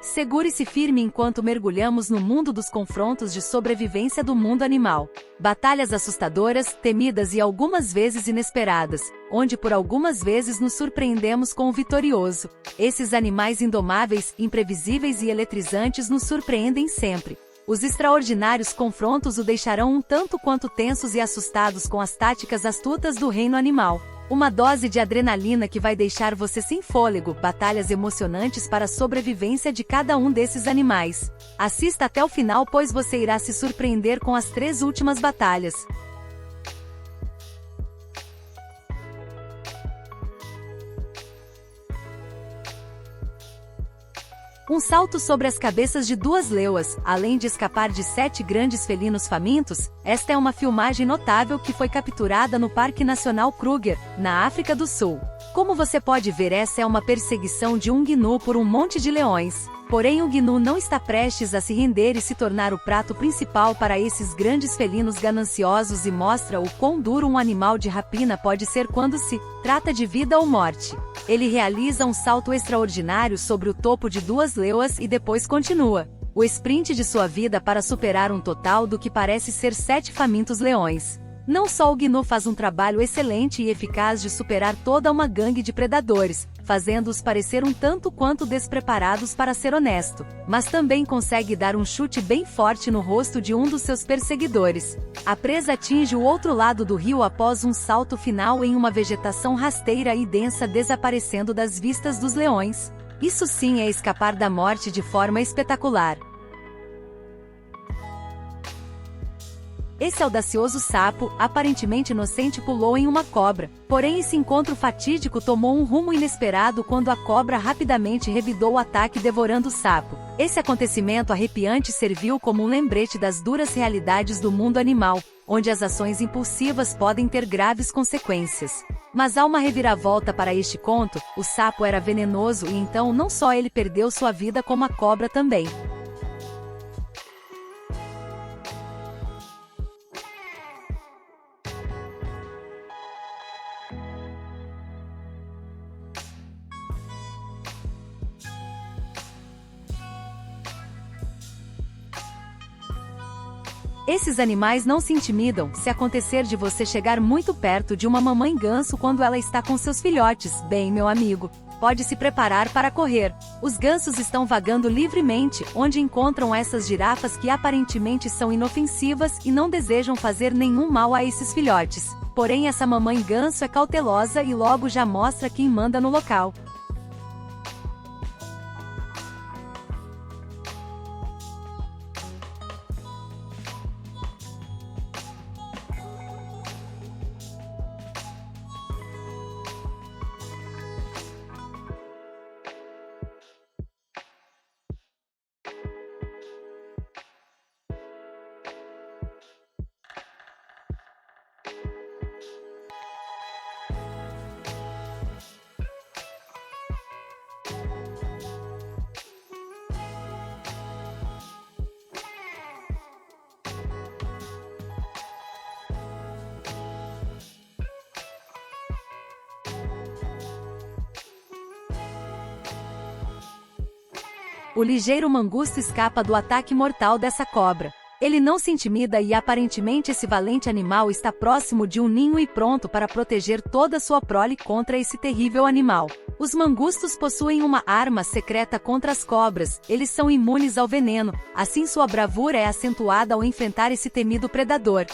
Segure-se firme enquanto mergulhamos no mundo dos confrontos de sobrevivência do mundo animal. Batalhas assustadoras, temidas e algumas vezes inesperadas, onde por algumas vezes nos surpreendemos com o vitorioso. Esses animais indomáveis, imprevisíveis e eletrizantes nos surpreendem sempre. Os extraordinários confrontos o deixarão um tanto quanto tensos e assustados com as táticas astutas do reino animal. Uma dose de adrenalina que vai deixar você sem fôlego, batalhas emocionantes para a sobrevivência de cada um desses animais. Assista até o final, pois você irá se surpreender com as 3 últimas batalhas. Um salto sobre as cabeças de 2 leoas, além de escapar de 7 grandes felinos famintos. Esta é uma filmagem notável que foi capturada no Parque Nacional Kruger, na África do Sul. Como você pode ver, essa é uma perseguição de um gnu por um monte de leões. Porém, o gnu não está prestes a se render e se tornar o prato principal para esses grandes felinos gananciosos e mostra o quão duro um animal de rapina pode ser quando se trata de vida ou morte. Ele realiza um salto extraordinário sobre o topo de 2 leoas e depois continua o sprint de sua vida para superar um total do que parece ser 7 famintos leões. Não só o gnu faz um trabalho excelente e eficaz de superar toda uma gangue de predadores, fazendo-os parecer um tanto quanto despreparados para ser honesto, mas também consegue dar um chute bem forte no rosto de um dos seus perseguidores. A presa atinge o outro lado do rio após um salto final em uma vegetação rasteira e densa, desaparecendo das vistas dos leões. Isso sim é escapar da morte de forma espetacular. Esse audacioso sapo, aparentemente inocente, pulou em uma cobra. Porém, esse encontro fatídico tomou um rumo inesperado quando a cobra rapidamente revidou o ataque, devorando o sapo. Esse acontecimento arrepiante serviu como um lembrete das duras realidades do mundo animal, onde as ações impulsivas podem ter graves consequências. Mas há uma reviravolta para este conto: o sapo era venenoso e então não só ele perdeu sua vida, como a cobra também. Esses animais não se intimidam se acontecer de você chegar muito perto de uma mamãe ganso quando ela está com seus filhotes. Bem, meu amigo, pode se preparar para correr. Os gansos estão vagando livremente, onde encontram essas girafas que aparentemente são inofensivas e não desejam fazer nenhum mal a esses filhotes. Porém, essa mamãe ganso é cautelosa e logo já mostra quem manda no local. O ligeiro mangusto escapa do ataque mortal dessa cobra. Ele não se intimida e aparentemente esse valente animal está próximo de um ninho e pronto para proteger toda sua prole contra esse terrível animal. Os mangustos possuem uma arma secreta contra as cobras, eles são imunes ao veneno, assim sua bravura é acentuada ao enfrentar esse temido predador.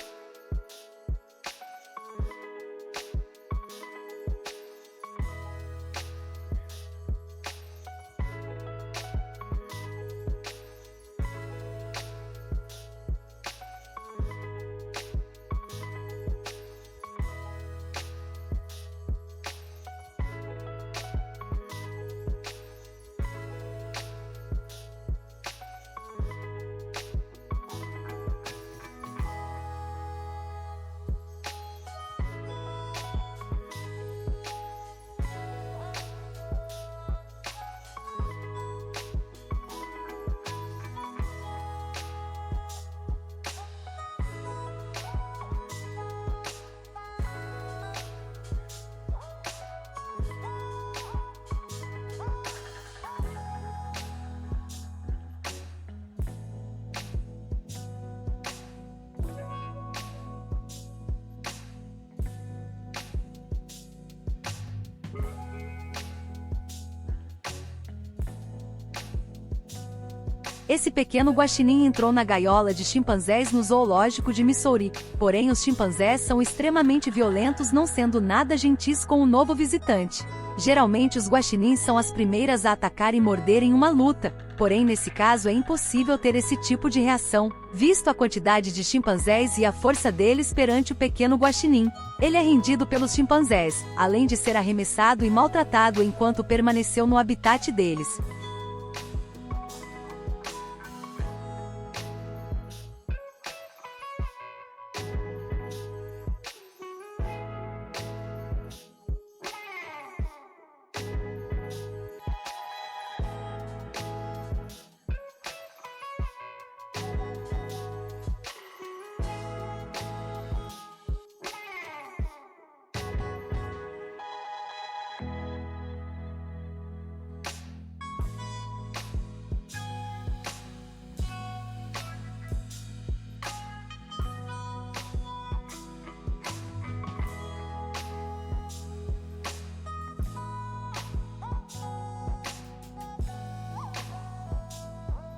Esse pequeno guaxinim entrou na gaiola de chimpanzés no zoológico de Missouri, porém os chimpanzés são extremamente violentos, não sendo nada gentis com o novo visitante. Geralmente os guaxinins são as primeiras a atacar e morder em uma luta, porém nesse caso é impossível ter esse tipo de reação, visto a quantidade de chimpanzés e a força deles perante o pequeno guaxinim. Ele é rendido pelos chimpanzés, além de ser arremessado e maltratado enquanto permaneceu no habitat deles.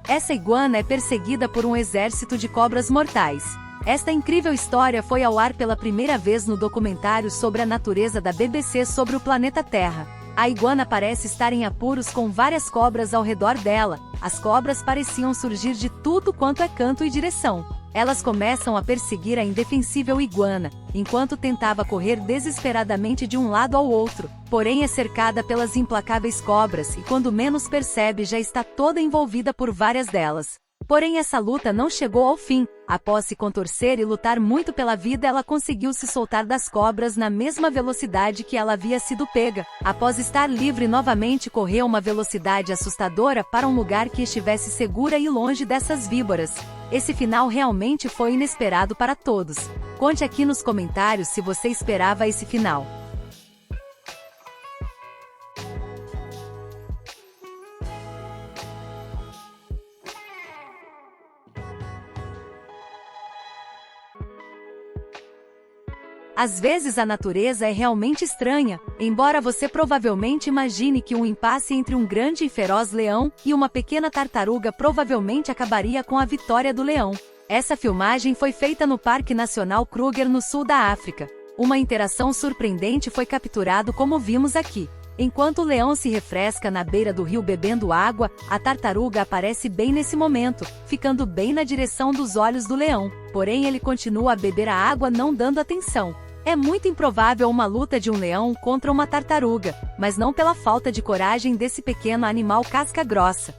Essa iguana é perseguida por um exército de cobras mortais. Esta incrível história foi ao ar pela primeira vez no documentário sobre a natureza da BBC sobre o planeta Terra. A iguana parece estar em apuros com várias cobras ao redor dela. As cobras pareciam surgir de tudo quanto é canto e direção. Elas começam a perseguir a indefensível iguana, enquanto tentava correr desesperadamente de um lado ao outro, porém é cercada pelas implacáveis cobras e quando menos percebe já está toda envolvida por várias delas. Porém essa luta não chegou ao fim. Após se contorcer e lutar muito pela vida, ela conseguiu se soltar das cobras na mesma velocidade que ela havia sido pega. Após estar livre novamente, correu uma velocidade assustadora para um lugar que estivesse segura e longe dessas víboras. Esse final realmente foi inesperado para todos. Conte aqui nos comentários se você esperava esse final. Às vezes a natureza é realmente estranha, embora você provavelmente imagine que um impasse entre um grande e feroz leão e uma pequena tartaruga provavelmente acabaria com a vitória do leão. Essa filmagem foi feita no Parque Nacional Kruger, no sul da África. Uma interação surpreendente foi capturado como vimos aqui. Enquanto o leão se refresca na beira do rio bebendo água, a tartaruga aparece bem nesse momento, ficando bem na direção dos olhos do leão. Porém ele continua a beber a água, não dando atenção. É muito improvável uma luta de um leão contra uma tartaruga, mas não pela falta de coragem desse pequeno animal casca grossa.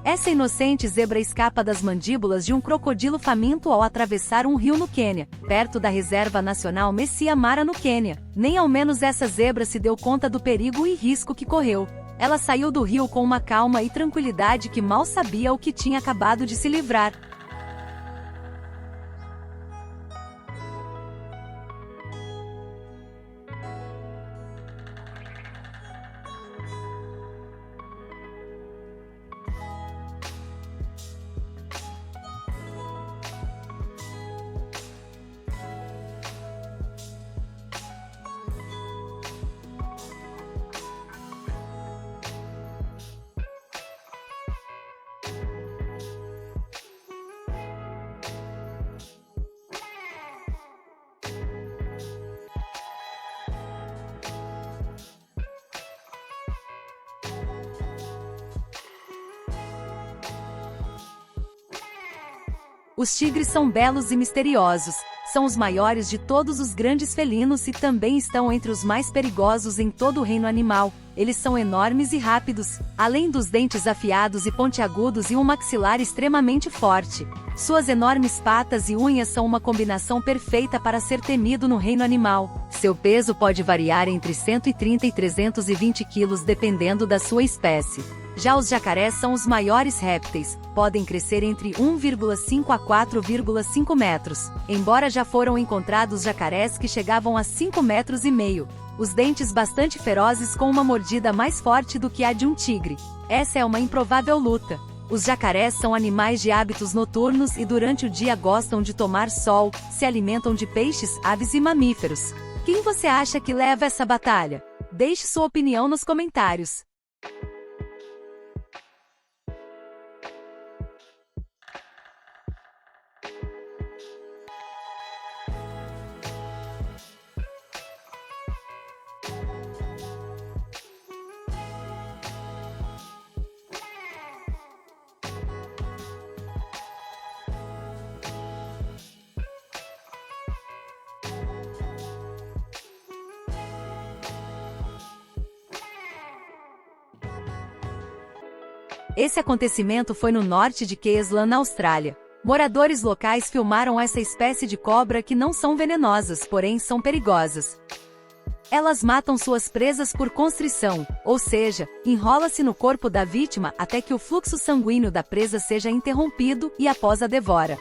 Essa inocente zebra escapa das mandíbulas de um crocodilo faminto ao atravessar um rio no Quênia, perto da Reserva Nacional Masai Mara no Quênia. Nem ao menos essa zebra se deu conta do perigo e risco que correu. Ela saiu do rio com uma calma e tranquilidade que mal sabia o que tinha acabado de se livrar. Os tigres são belos e misteriosos. São os maiores de todos os grandes felinos e também estão entre os mais perigosos em todo o reino animal. Eles são enormes e rápidos, além dos dentes afiados e pontiagudos e um maxilar extremamente forte. Suas enormes patas e unhas são uma combinação perfeita para ser temido no reino animal. Seu peso pode variar entre 130 e 320 quilos dependendo da sua espécie. Já os jacarés são os maiores répteis, podem crescer entre 1,5 a 4,5 metros, embora já foram encontrados jacarés que chegavam a 5,5 metros. Os dentes bastante ferozes com uma mordida mais forte do que a de um tigre. Essa é uma improvável luta. Os jacarés são animais de hábitos noturnos e durante o dia gostam de tomar sol, se alimentam de peixes, aves e mamíferos. Quem você acha que leva essa batalha? Deixe sua opinião nos comentários. Esse acontecimento foi no norte de Queensland, na Austrália. Moradores locais filmaram essa espécie de cobra que não são venenosas, porém são perigosas. Elas matam suas presas por constrição, ou seja, enrola-se no corpo da vítima até que o fluxo sanguíneo da presa seja interrompido e após a devora.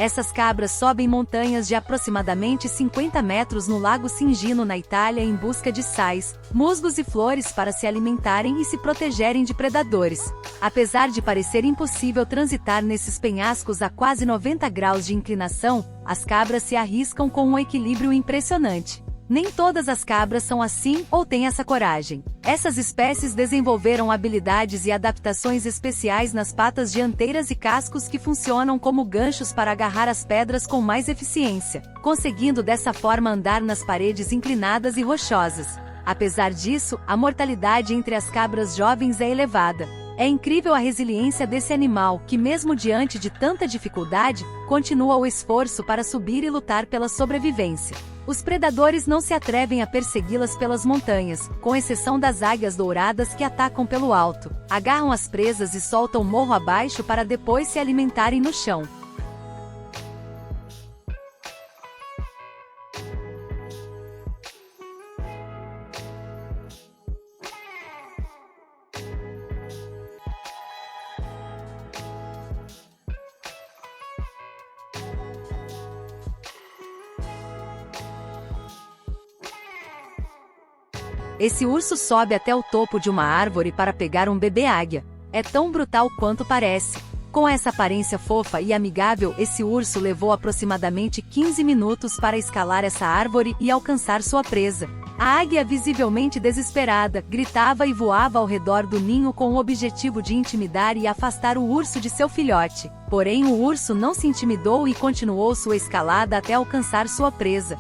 Essas cabras sobem montanhas de aproximadamente 50 metros no Lago Singino, na Itália, em busca de sais, musgos e flores para se alimentarem e se protegerem de predadores. Apesar de parecer impossível transitar nesses penhascos a quase 90 graus de inclinação, as cabras se arriscam com um equilíbrio impressionante. Nem todas as cabras são assim ou têm essa coragem. Essas espécies desenvolveram habilidades e adaptações especiais nas patas dianteiras e cascos que funcionam como ganchos para agarrar as pedras com mais eficiência, conseguindo dessa forma andar nas paredes inclinadas e rochosas. Apesar disso, a mortalidade entre as cabras jovens é elevada. É incrível a resiliência desse animal, que mesmo diante de tanta dificuldade, continua o esforço para subir e lutar pela sobrevivência. Os predadores não se atrevem a persegui-las pelas montanhas, com exceção das águias douradas que atacam pelo alto, agarram as presas e soltam morro abaixo para depois se alimentarem no chão. Esse urso sobe até o topo de uma árvore para pegar um bebê águia. É tão brutal quanto parece. Com essa aparência fofa e amigável, esse urso levou aproximadamente 15 minutos para escalar essa árvore e alcançar sua presa. A águia, visivelmente desesperada, gritava e voava ao redor do ninho com o objetivo de intimidar e afastar o urso de seu filhote. Porém, o urso não se intimidou e continuou sua escalada até alcançar sua presa.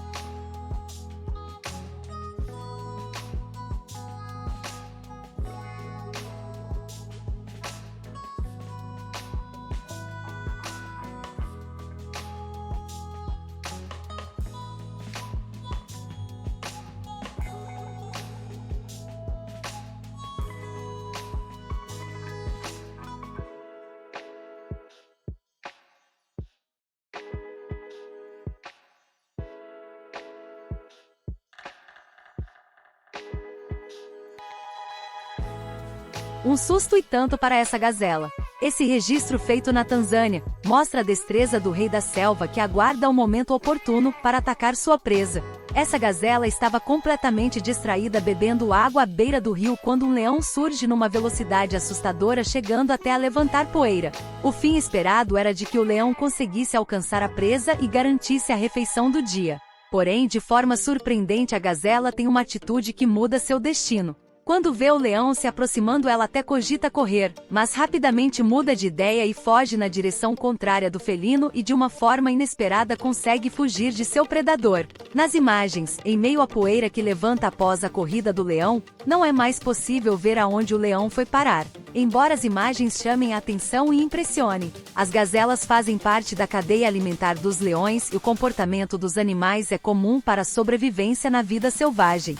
Um susto e tanto para essa gazela. Esse registro feito na Tanzânia mostra a destreza do rei da selva que aguarda o momento oportuno para atacar sua presa. Essa gazela estava completamente distraída bebendo água à beira do rio quando um leão surge numa velocidade assustadora, chegando até a levantar poeira. O fim esperado era de que o leão conseguisse alcançar a presa e garantisse a refeição do dia. Porém, de forma surpreendente, a gazela tem uma atitude que muda seu destino. Quando vê o leão se aproximando, ela até cogita correr, mas rapidamente muda de ideia e foge na direção contrária do felino e de uma forma inesperada consegue fugir de seu predador. Nas imagens, em meio à poeira que levanta após a corrida do leão, não é mais possível ver aonde o leão foi parar. Embora as imagens chamem a atenção e impressionem, as gazelas fazem parte da cadeia alimentar dos leões e o comportamento dos animais é comum para a sobrevivência na vida selvagem.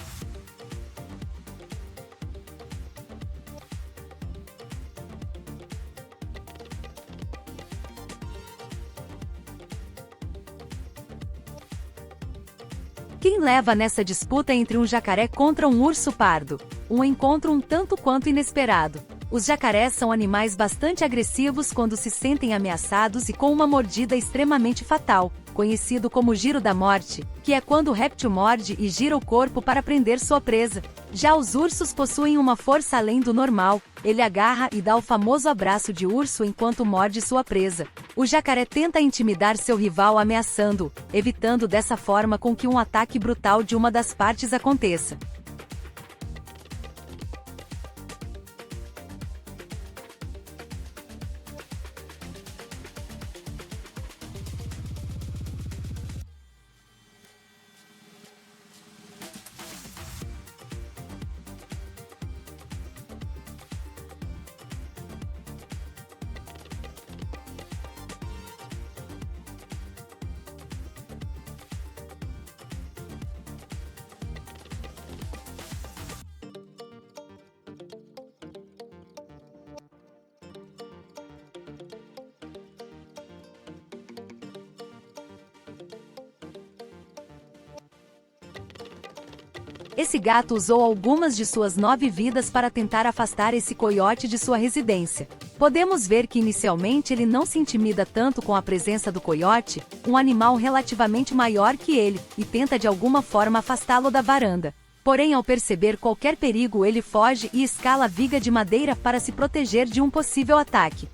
Quem leva nessa disputa entre um jacaré contra um urso pardo? Um encontro um tanto quanto inesperado. Os jacarés são animais bastante agressivos quando se sentem ameaçados e com uma mordida extremamente fatal, conhecido como giro da morte, que é quando o réptil morde e gira o corpo para prender sua presa. Já os ursos possuem uma força além do normal, ele agarra e dá o famoso abraço de urso enquanto morde sua presa. O jacaré tenta intimidar seu rival ameaçando-o, evitando dessa forma com que um ataque brutal de uma das partes aconteça. Esse gato usou algumas de suas 9 vidas para tentar afastar esse coiote de sua residência. Podemos ver que inicialmente ele não se intimida tanto com a presença do coiote, um animal relativamente maior que ele, e tenta de alguma forma afastá-lo da varanda. Porém, ao perceber qualquer perigo, ele foge e escala a viga de madeira para se proteger de um possível ataque.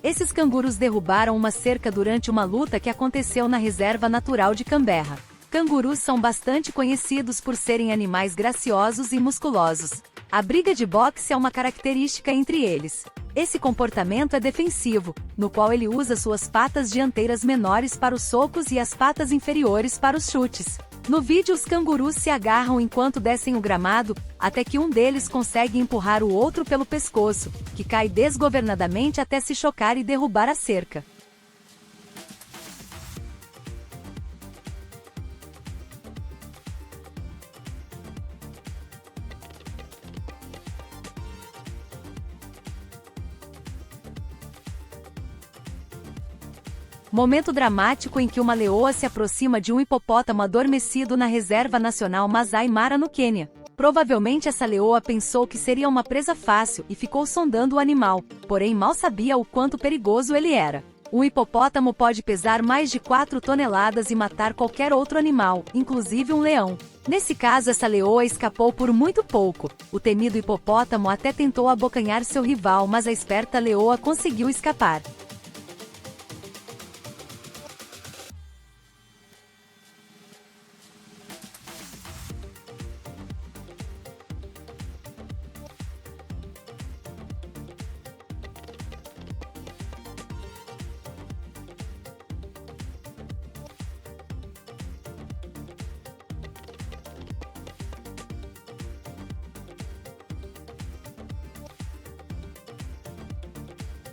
Esses cangurus derrubaram uma cerca durante uma luta que aconteceu na Reserva Natural de Canberra. Cangurus são bastante conhecidos por serem animais graciosos e musculosos. A briga de boxe é uma característica entre eles. Esse comportamento é defensivo, no qual ele usa suas patas dianteiras menores para os socos e as patas inferiores para os chutes. No vídeo, os cangurus se agarram enquanto descem o gramado, até que um deles consegue empurrar o outro pelo pescoço, que cai desgovernadamente até se chocar e derrubar a cerca. Momento dramático em que uma leoa se aproxima de um hipopótamo adormecido na Reserva Nacional Masai Mara, no Quênia. Provavelmente essa leoa pensou que seria uma presa fácil e ficou sondando o animal, porém mal sabia o quanto perigoso ele era. Um hipopótamo pode pesar mais de 4 toneladas e matar qualquer outro animal, inclusive um leão. Nesse caso, essa leoa escapou por muito pouco. O temido hipopótamo até tentou abocanhar seu rival, mas a esperta leoa conseguiu escapar.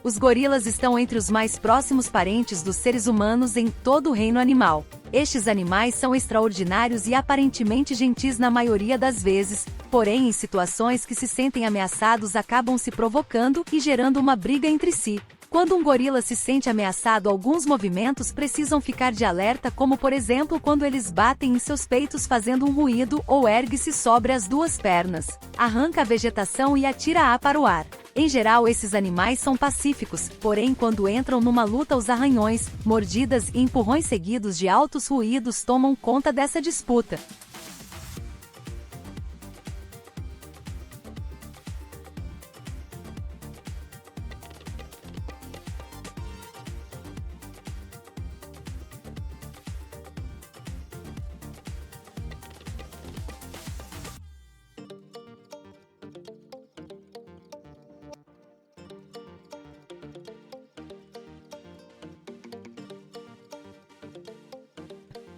Os gorilas estão entre os mais próximos parentes dos seres humanos em todo o reino animal. Estes animais são extraordinários e aparentemente gentis na maioria das vezes, porém em situações que se sentem ameaçados acabam se provocando e gerando uma briga entre si. Quando um gorila se sente ameaçado, alguns movimentos precisam ficar de alerta, como por exemplo quando eles batem em seus peitos fazendo um ruído ou ergue-se sobre as duas pernas, arranca a vegetação e atira-a para o ar. Em geral, esses animais são pacíficos, porém quando entram numa luta, os arranhões, mordidas e empurrões seguidos de altos ruídos tomam conta dessa disputa.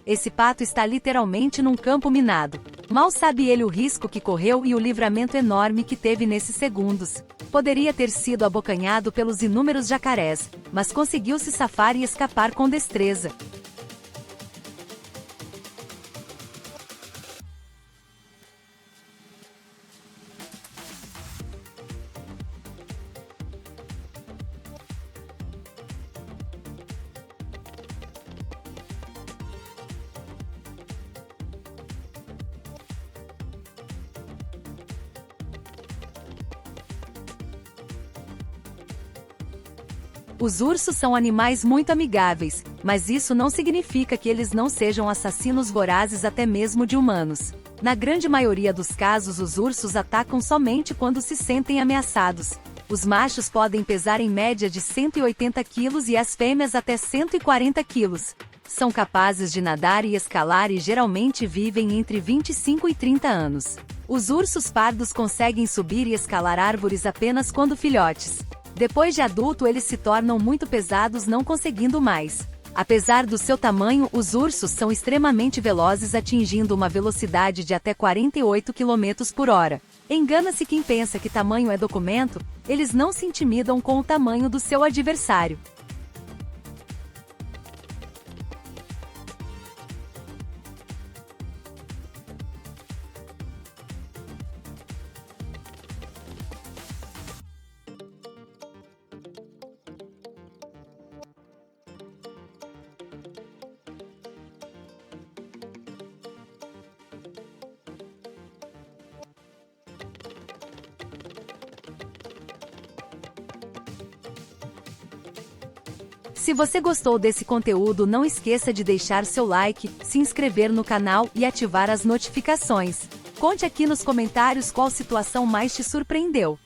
Esse pato está literalmente num campo minado. Mal sabe ele o risco que correu e o livramento enorme que teve nesses segundos. Poderia ter sido abocanhado pelos inúmeros jacarés, mas conseguiu se safar e escapar com destreza. Os ursos são animais muito amigáveis, mas isso não significa que eles não sejam assassinos vorazes até mesmo de humanos. Na grande maioria dos casos, os ursos atacam somente quando se sentem ameaçados. Os machos podem pesar em média de 180 quilos e as fêmeas até 140 quilos. São capazes de nadar e escalar e geralmente vivem entre 25 e 30 anos. Os ursos pardos conseguem subir e escalar árvores apenas quando filhotes. Depois de adulto, eles se tornam muito pesados, não conseguindo mais. Apesar do seu tamanho, os ursos são extremamente velozes, atingindo uma velocidade de até 48 km por hora. Engana-se quem pensa que tamanho é documento, eles não se intimidam com o tamanho do seu adversário. Se você gostou desse conteúdo, não esqueça de deixar seu like, se inscrever no canal e ativar as notificações. Conte aqui nos comentários qual situação mais te surpreendeu.